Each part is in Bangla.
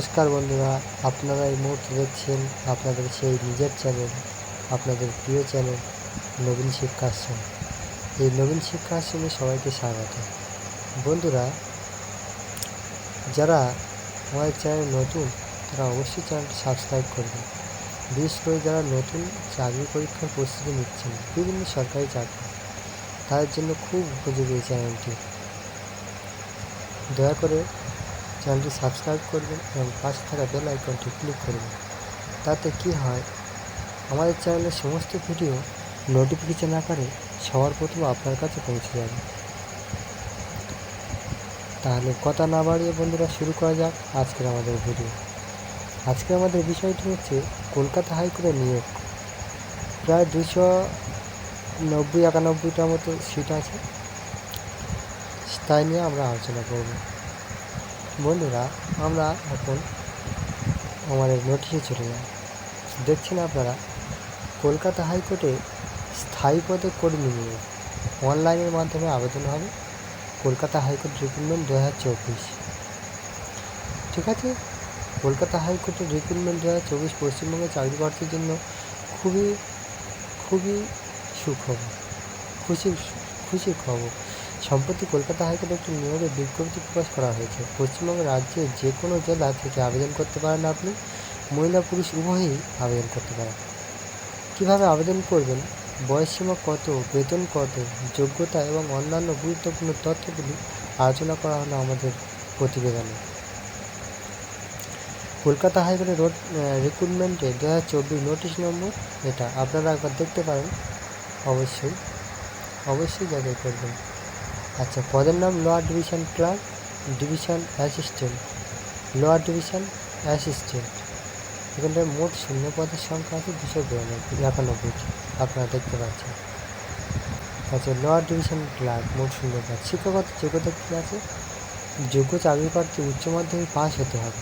নমস্কার বন্ধুরা, আপনারা এই মুহূর্তে দেখছেন আপনাদের সেই নিজের চ্যানেল, আপনাদের প্রিয় চ্যানেল নবীন শিক্ষা আশ্রম। এই নবীন শিক্ষা আশ্রমে সবাইকে স্বাগত। বন্ধুরা, যারা আমাদের চ্যানেল নতুন তারা অবশ্যই চ্যানেলটি সাবস্ক্রাইব করবেন। বিশেষ করে যারা নতুন চাকরি পরীক্ষার প্রস্তুতি নিচ্ছেন, বিভিন্ন সরকারি চাকরি, তাদের জন্য খুব উপযোগী এই চ্যানেলটি। দয়া করে চ্যানেলটি সাবস্ক্রাইব করবেন এবং পাশে থাকা বেল আইকনটি ক্লিক করবেন। তাতে কি হয়, আমাদের চ্যানেলের সমস্ত ভিডিও নোটিফিকেশন আকারে সবার প্রথম আপনার কাছে পৌঁছে যাবে। তাহলে কথা না বাড়িয়ে বন্ধুরা শুরু করা যাক আজকের আমাদের ভিডিও। আজকে আমাদের বিষয়টি হচ্ছে কলকাতা হাইকোর্টের নিয়োগ। প্রায় 291টার মতো সিট আছে, তাই নিয়ে আমরা আলোচনা করব। বন্ধুরা, আমরা এখন আমাদের নোটিশে চলে যাই। দেখছেন আপনারা, কলকাতা হাইকোর্টে স্থায়ী পদে কর্মী নিয়োগ অনলাইনের মাধ্যমে আবেদন হবে। Kolkata high court recruitment 2024। ঠিক আছে, কলকাতা হাইকোর্টের রিক্রুটমেন্ট 2024 পশ্চিমবঙ্গের চাকরি প্রার্থীর জন্য খুবই সুখবর, খুশির খবর। সম্প্রতি কলকাতা হাইকোর্টে একটি নিয়োগের বিজ্ঞপ্তি প্রকাশ করা হয়েছে। পশ্চিমবঙ্গ রাজ্যের যে কোনো জেলা থেকে আবেদন করতে পারেন আপনি, মহিলা পুরুষ উভয়ই আবেদন করতে পারেন। কীভাবে আবেদন করবেন, বয়সসীমা কত, বেতন কত, যোগ্যতা এবং অন্যান্য গুরুত্বপূর্ণ তথ্যগুলি আলোচনা করা হলো আমাদের প্রতিবেদনে। কলকাতা হাইকোর্টের রিক্রুটমেন্টে 2024 নোটিশ নম্বর এটা আপনারা একবার দেখতে পারেন, অবশ্যই যাচাই করবেন। আচ্ছা, পদের নাম lower division clerk, division assistant, lower division assistant. এখানটায় মোট শূন্য পদের সংখ্যা আছে 291, আপনারা দেখতে পাচ্ছেন। আচ্ছা, লোয়ার ডিভিশন ক্লার্ক, মোট শূন্য পদ। শিক্ষাগত যোগ্যতা কী আছে? যোগ্য চাকরি প্রার্থী উচ্চ মাধ্যমিক পাস হতে হবে।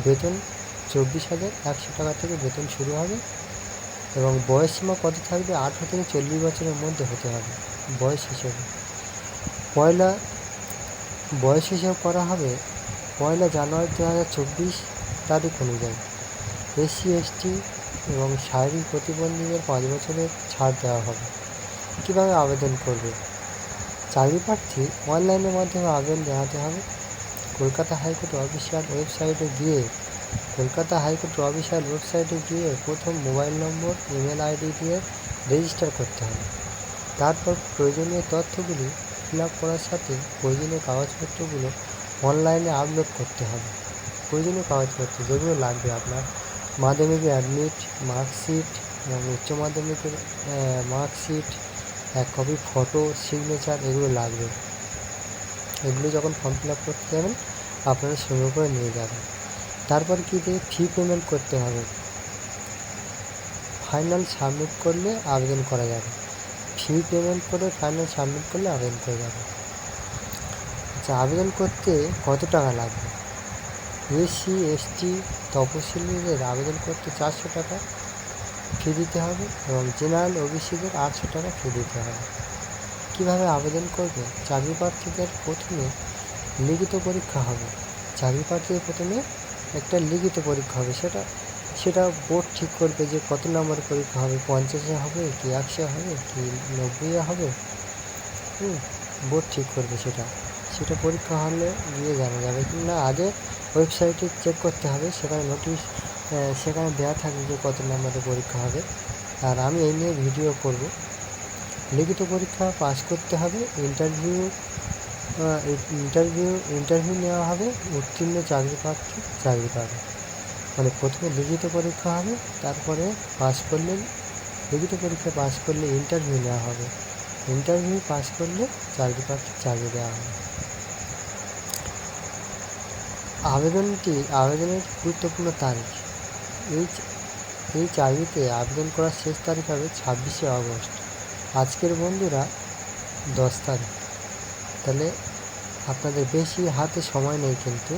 বেতন 24,100 টাকা থেকে বেতন শুরু হবে এবং বয়সসীমা কত থাকবে? 18 থেকে 40 বছরের মধ্যে হতে হবে। বয়স হিসাব করা হবে 1 জানুয়ারি 2024 তারিখ অনুযায়ী। এসসি এসটি এবং শারীরিক প্রতিবন্ধীদের 5 বছরের ছাড় দেওয়া হবে। কীভাবে আবেদন করবে? চাকরি প্রার্থী অনলাইনের মাধ্যমে আবেদন জানাতে হবে। কলকাতা হাইকোর্ট অফিসিয়াল ওয়েবসাইটে গিয়ে প্রথম মোবাইল নম্বর, ইমেল আইডি দিয়ে রেজিস্টার করতে হবে। তারপর প্রয়োজনীয় তথ্যগুলি ফিল আপ করার সাথে প্রয়োজনীয় কাগজপত্রগুলো অনলাইনে আপলোড করতে হবে। প্রয়োজনীয় কাগজপত্র যেগুলো লাগবে আপনার: মাধ্যমিকের অ্যাডমিট, মার্কশিট এবং উচ্চ মাধ্যমিকের মার্কশিট, 1 কপি ফটো, সিগনেচার, এগুলো লাগবে। এগুলো যখন ফর্ম ফিল আপ করতে যাবেন আপনারা সঙ্গে করে নিয়ে যাবেন। তারপর কী দিয়ে ফি পেমেন্ট করতে হবে। ফাইনাল সাবমিট করলে আবেদন করা যাবে। ফি পেমেন্ট করে ফাইনাল সাবমিট করলে আবেদন করা যাবে। আচ্ছা, আবেদন করতে কত টাকা লাগবে? এসসি এসটি তপশিলীদের আবেদন করতে 400 টাকা ফি দিতে হবে এবং জেনারেল ওবিসিদের 800 টাকা ফি দিতে হবে। কীভাবে আবেদন করবে? চাকরি প্রার্থীদের প্রথমে লিখিত পরীক্ষা হবে। একটা লিখিত পরীক্ষা হবে। সেটা বোর্ড ঠিক করবে যে কত নম্বরের পরীক্ষা হবে, 50 হবে কি 100 হবে কি 90 হবে। বোর্ড ঠিক করবে সেটা পরীক্ষা হলে গিয়ে জানা যাবে কি না। আগে ওয়েবসাইটে চেক করতে হবে, সেখানে দেওয়া থাকবে যে কত নম্বরের পরীক্ষা হবে। আর আমি এই নিয়ে ভিডিও করব। লিখিত পরীক্ষা পাস করতে হবে। ইন্টারভিউ নেওয়া হবে। উত্তীর্ণ চাকরি প্রার্থী চাকরি পাবে। মানে প্রথমে লিখিত পরীক্ষা হবে, তারপরে লিখিত পরীক্ষা পাস করলে ইন্টারভিউ নেওয়া হবে। ইন্টারভিউ পাস করলে চাকরি প্রার্থী চাকরি দেওয়া হবে। আবেদনের গুরুত্বপূর্ণ তারিখ। এই চাকরিতে আবেদন করার শেষ তারিখ হবে 26শে আগস্ট। আজকের বন্ধুরা 10 তারিখ। তাহলে আপনাদের বেশি হাতে সময় নেই, কিন্তু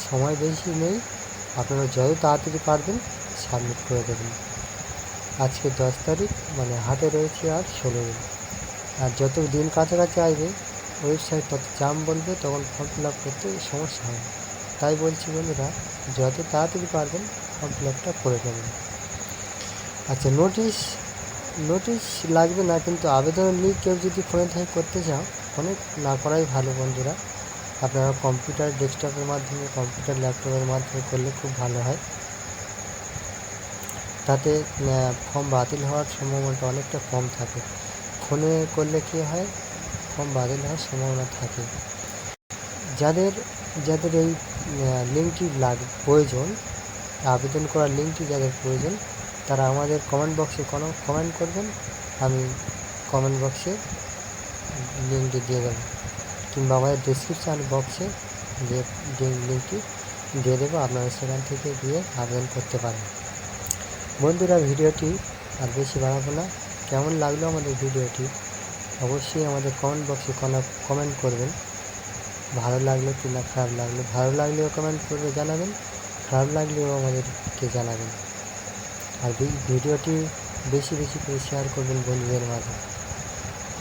সময় বেশি নেই। আপনারা যত তাড়াতাড়ি পারবেন সাবমিট করে দেবেন। আজকে 10 তারিখ, মানে হাতে রয়েছে আর 16 দিন। আর যত দিন কাছাকাছি আসবে ওয়েবসাইট তত জাম বলবে, তখন ফর্ম ফিল আপ করতে সমস্যা হবে। তাই বলছি বন্ধুরা, যত তাড়াতাড়ি পারবেন ফর্ম ফিল আপটা করে দেবেন। আচ্ছা, নোটিশ লাগবে না, কিন্তু আবেদনের লিঙ্ক কেউ যদি ফোনে থেকে করতে চাও, ফোনে না করাই ভালো বন্ধুরা। আপনারা কম্পিউটার ডেস্কটপের মাধ্যমে, কম্পিউটার ল্যাপটপের মাধ্যমে করলে খুব ভালো হয়। তাতে ফর্ম বাতিল হওয়ার সম্ভাবনাটা অনেকটা কম থাকে। ফোনে করলে কী হয়, ফর্ম বাতিল হওয়ার সম্ভাবনা থাকে। যাদের এই লিঙ্কটি প্রয়োজন, আবেদন করার লিঙ্কটি যাদের প্রয়োজন, তারা আমাদের কমেন্ট বক্সে কমেন্ট করবেন, আমি কমেন্ট বক্সে লিঙ্কটি দিয়ে দেবো, কিংবা আমাদের ডেসক্রিপশান বক্সে লিঙ্কটি দিয়ে দেবো, আপনারা সেখান থেকে গিয়ে আবেদন করতে পারেন। বন্ধুরা, ভিডিওটি আর বেশি বাড়াবো না। কেমন লাগলো আমাদের ভিডিওটি অবশ্যই আমাদের কমেন্ট বক্সে কমেন্ট করবেন। ভালো লাগলো কি না খারাপ লাগলো, ভালো লাগলেও কমেন্ট করে জানাবেন, খারাপ লাগলেও আমাদেরকে জানাবেন। আর ভিডিওটি বেশি বেশি করে শেয়ার করবেন বন্ধুদের মাঝে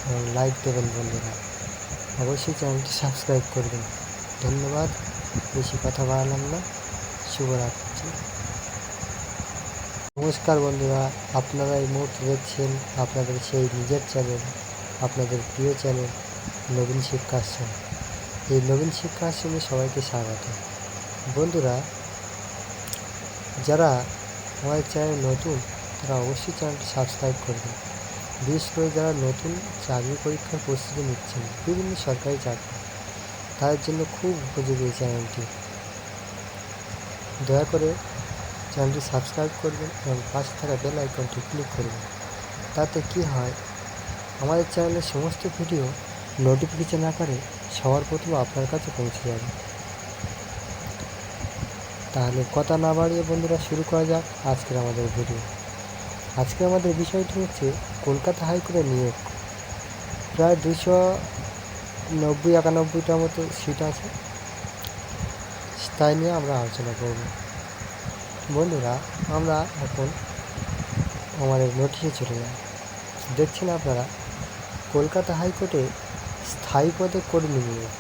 এবং লাইক দেবেন বন্ধুরা। অবশ্যই চ্যানেলটি সাবস্ক্রাইব করবেন। ধন্যবাদ, বেশি কথা বাড়ালাম না, শুভরাত্রি। নমস্কার বন্ধুরা, আপনারা এই মুহূর্তে দেখছেন আপনাদের সেই নিজের চ্যানেল, আপনাদের প্রিয় চ্যানেল নবীন শিক্ষাশ্রম। এই নবীন শিক্ষাশ্রমে সবাইকে স্বাগত। বন্ধুরা, যারা আমাদের চ্যানেল নতুন, তারা অবশ্যই চ্যানেলটি সাবস্ক্রাইব করবেন। বিশেষ করে যারা নতুন চাকরি পরীক্ষার প্রস্তুতি নিচ্ছেন, বিভিন্ন সরকারি চাকরি, তাদের জন্য খুব উপযোগী এই চ্যানেলটি। দয়া করে চ্যানেলটি সাবস্ক্রাইব করবেন এবং পাশে থাকা বেল আইকনটি ক্লিক করবেন। তাতে কি হয়, আমাদের চ্যানেলের সমস্ত ভিডিও নোটিফিকেশন আকারে সবার প্রথমে আপনার কাছে পৌঁছে যাবে। তাহলে কথা না বাড়িয়ে বন্ধুরা শুরু করা যাক আজকের আমাদের ভিডিও। আজকে আমাদের বিষয়টি হচ্ছে কলকাতা হাইকোর্টের নিয়োগ। প্রায় 291টার মতো সিট আছে, তাই নিয়ে আমরা আলোচনা করব। বন্ধুরা, আমরা এখন আমাদের নোটিশে চলে যাই। দেখছেন আপনারা, কলকাতা হাইকোর্টে স্থায়ী পদে কর্মী নিয়োগ,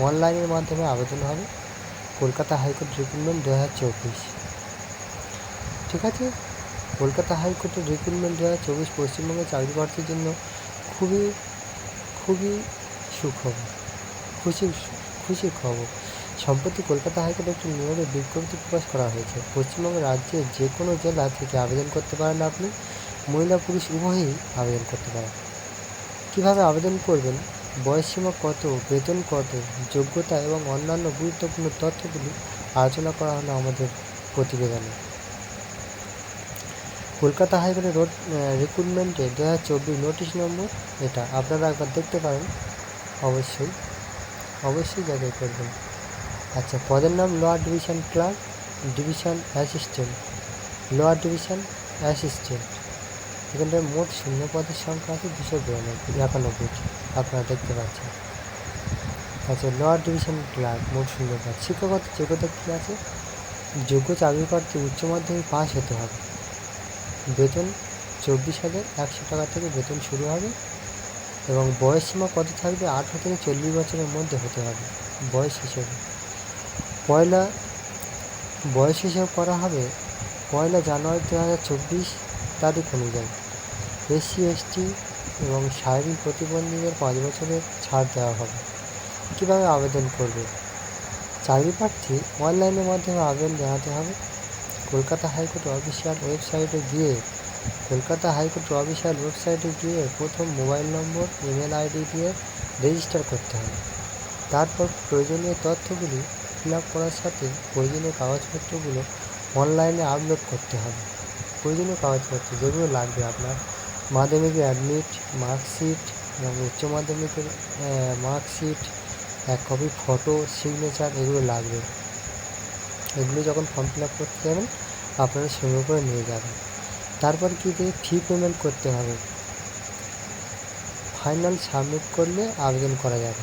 অনলাইনের মাধ্যমে আবেদন হবে। Kolkata high court recruitment 2024। ঠিক আছে, কলকাতা হাইকোর্টের রিক্রুটমেন্ট 2024 পশ্চিমবঙ্গের চাকরি প্রার্থীর জন্য খুবই খুবই খুশির খবর। সম্প্রতি কলকাতা হাইকোর্টে একটি নিয়োগের বিজ্ঞপ্তি প্রকাশ করা হয়েছে। পশ্চিমবঙ্গের রাজ্যের যে কোনো জেলা থেকে আবেদন করতে পারেন আপনি, মহিলা পুরুষ উভয়ই আবেদন করতে পারেন। কীভাবে আবেদন করবেন, বয়সসীমা কত, বেতন কত, যোগ্যতা এবং অন্যান্য গুরুত্বপূর্ণ তথ্যগুলি আলোচনা করা হলো আমাদের প্রতিবেদনে। কলকাতা হাইকোর্টের রিক্রুটমেন্টে 2024 নোটিশ নম্বর এটা, আপনারা একবার দেখতে পারেন। অবশ্যই যাচাই করবেন। আচ্ছা, পদের নাম lower division clerk, division assistant, lower division assistant. এখানটায় মোট শূন্য পদের সংখ্যা আছে 291টি, আপনারা দেখতে পাচ্ছেন। আচ্ছা, লোয়ার ডিভিশন ক্লার্ক, মোট শূন্য পদ। শিক্ষাগত যোগ্যতা কী আছে, যোগ্য চাকরি প্রার্থী উচ্চ মাধ্যমিক পাস হতে হবে। বেতন 24,100 টাকা থেকে বেতন শুরু হবে এবং বয়সসীমা কত থাকবে, 18 থেকে 40 বছরের মধ্যে হতে হবে। বয়স হিসেবে বয়স হিসাব করা হবে 1 জানুয়ারি 2024 তারিখ অনুযায়ী। SC ST এবং শারীরিক প্রতিবন্ধীদের 5 বছরের ছাড় দেওয়া হবে। কীভাবে আবেদন করবে, চাকরি প্রার্থী অনলাইনের মাধ্যমে আবেদন জানাতে হবে। কলকাতা হাইকোর্ট অফিসিয়াল ওয়েবসাইটে গিয়ে প্রথম মোবাইল নম্বর, ইমেল আইডি দিয়ে রেজিস্টার করতে হবে। তারপর প্রয়োজনীয় তথ্যগুলি ফিল আপ করার সাথে প্রয়োজনীয় কাগজপত্রগুলো অনলাইনে আপলোড করতে হবে। প্রয়োজনীয় কাগজপত্র যেগুলো লাগবে, আপনার মাধ্যমিকের অ্যাডমিট, মার্কশিট এবং উচ্চ মাধ্যমিকের মার্কশিট, 1 কপি ফটো, সিগনেচার, এগুলো লাগবে। এগুলো যখন ফর্ম ফিল আপ করতে যাবেন আপনারা সঙ্গে করে নিয়ে যাবেন। তারপর ফি পেমেন্ট করতে হবে। ফাইনাল সাবমিট করলে আবেদন করা যাবে।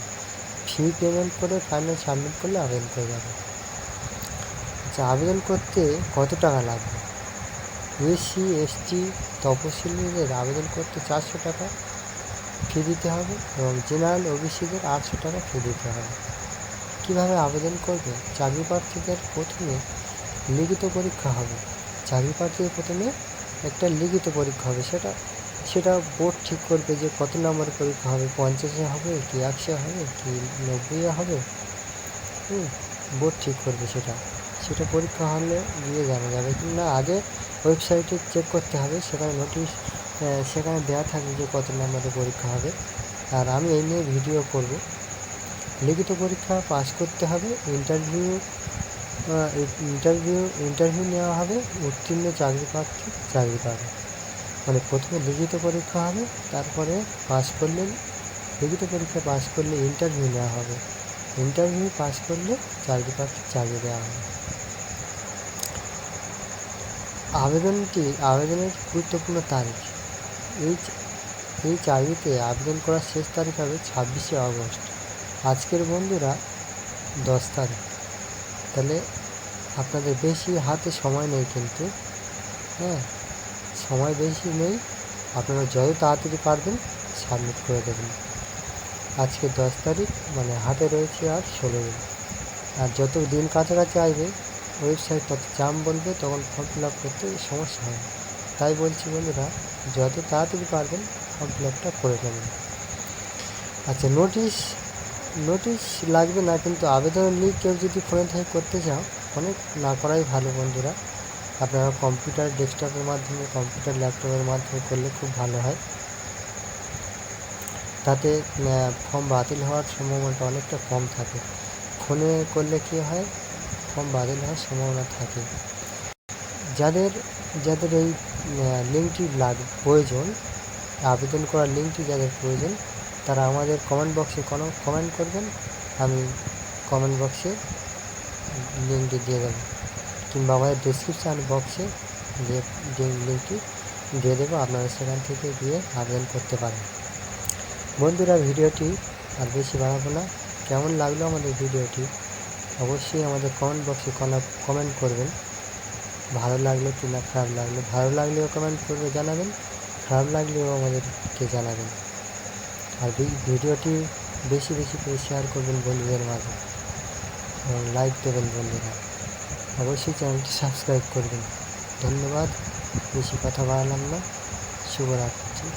ফি পেমেন্ট করে ফাইনাল সাবমিট করলে আবেদন করা যাবে। আচ্ছা, আবেদন করতে কত টাকা লাগবে, SC ST তপশিলীদের আবেদন করতে 400 টাকা ফি দিতে হবে এবং জেনারেল OBCদের 800 টাকা ফি দিতে হবে। কিভাবে আবেদন করবে? চাকরি প্রার্থীদের প্রথমে লিখিত পরীক্ষা হবে। চাকরি প্রার্থীদের প্রথমে একটা লিখিত পরীক্ষা হবে, সেটা বোর্ড ঠিক করবে যে কত নম্বরের পরীক্ষা হবে, 50-এ হবে কি 100 হবে কি 90-এ হবে। বোর্ড ঠিক করবে সেটা পরীক্ষা হলে গিয়ে জানা যাবে। কিংবা আগে ওয়েবসাইটে চেক করতে হবে, সেখানে নোটিশ সেখানে দেওয়া থাকবে যে কত নম্বরের পরীক্ষা হবে। আর আমি এই নিয়ে ভিডিও করব। লিখিত পরীক্ষা পাস করতে হবে, ইন্টারভিউ নেওয়া হবে, উত্তীর্ণ চাকরি প্রার্থী চাকরি পাবে। মানে প্রথমে লিখিত পরীক্ষা হবে, তারপরে লিখিত পরীক্ষা পাস করলে ইন্টারভিউ নেওয়া হবে, ইন্টারভিউ পাস করলে চাকরি প্রার্থী চাকরি দেওয়া হবে। আবেদনের গুরুত্বপূর্ণ তারিখ, এই চাকরিতে আবেদন করার শেষ তারিখ হবে 26শে আগস্ট। আজকের বন্ধুরা 10 তারিখ, তাহলে আপনাদের বেশি হাতে সময় নেই, কিন্তু সময় বেশি নেই। আপনারা যত তাড়াতাড়ি পারবেন সাবমিট করে দেবেন। আজকে 10 তারিখ, মানে হাতে রয়েছে আর 16 দিন। আর যত দিন কাছাকাছি আসবে ওয়েবসাইট তত জাম বলবে, তখন ফর্ম ফিল আপ করতে সমস্যা হবে। তাই বলছি বন্ধুরা, যত তাড়াতাড়ি পারবেন ফর্ম ফিল আপটা করে নেবেন। আচ্ছা, নোটিশ লাগবে না, কিন্তু আবেদনের লিঙ্ক কেউ যদি ফোনে থেকে করতে চাও, ফোনে না করাই ভালো বন্ধুরা। আপনারা কম্পিউটার ডেস্কটপের মাধ্যমে, কম্পিউটার ল্যাপটপের মাধ্যমে করলে খুব ভালো হয়। তাতে ফর্ম বাতিল হওয়ার সম্ভাবনাটা অনেকটা কম থাকে। ফোনে করলে কী হয়, ফর্ম বাতিল হওয়ার সম্ভাবনা থাকে। যাদের এই লিঙ্কটি প্রয়োজন, আবেদন করার লিঙ্কটি যাদের প্রয়োজন, তারা আমাদের কমেন্ট বক্সে কমেন্ট করবেন, আমি কমেন্ট বক্সে লিঙ্কটি দিয়ে দেবো, কিংবা আমাদের ডেসক্রিপশান বক্সে লিঙ্কটি দিয়ে দেবো, আপনারা সেখান থেকে গিয়ে আবেদন করতে পারেন। বন্ধুরা, ভিডিওটি আর বেশি বাড়াবো না। কেমন লাগলো আমাদের ভিডিওটি অবশ্যই আমাদের কমেন্ট বক্সে কমেন্ট করবেন। ভালো লাগলো কি না খারাপ লাগলো, ভালো লাগলেও কমেন্ট করে জানাবেন, খারাপ লাগলেও আমাদেরকে জানাবেন। আর ভিডিওটি বেশি বেশি করে শেয়ার করবেন বন্ধুদের মাঝে, এবং লাইক দেবেন বন্ধুরা। অবশ্যই চ্যানেলটি সাবস্ক্রাইব করবেন। ধন্যবাদ, বেশি কথা বাড়ালাম না। শুভরাত্রি।